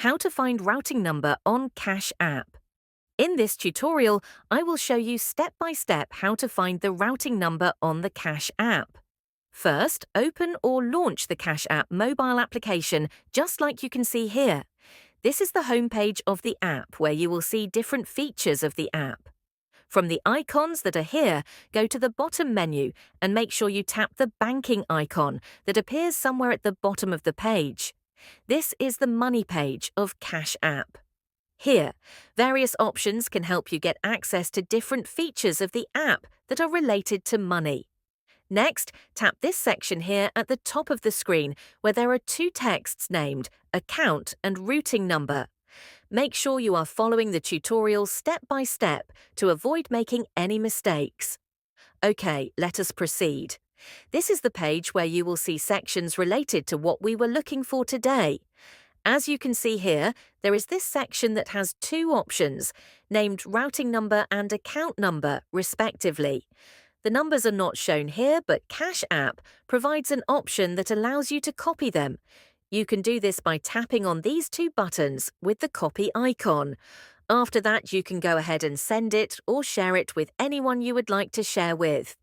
how to find routing number on Cash App. In this tutorial, I will show you step by step how to find the routing number on the Cash App. First, open or launch the Cash App mobile application just like you can see here. This is the homepage of the app where you will see different features of the app. From the icons that are here, go to the bottom menu and make sure you tap the banking icon that appears somewhere at the bottom of the page. This is the money page of Cash App. Here, various options can help you get access to different features of the app that are related to money. Next, tap this section here at the top of the screen where there are two texts named Account and Routing Number. Make sure you are following the tutorial step by step to avoid making any mistakes. Okay, let us proceed. This is the page where you will see sections related to what we were looking for today. As you can see here, there is this section that has two options, named Routing Number and Account Number, respectively. The numbers are not shown here, but Cash App provides an option that allows you to copy them. You can do this by tapping on these two buttons with the copy icon. After that, you can go ahead and send it or share it with anyone you would like to share with.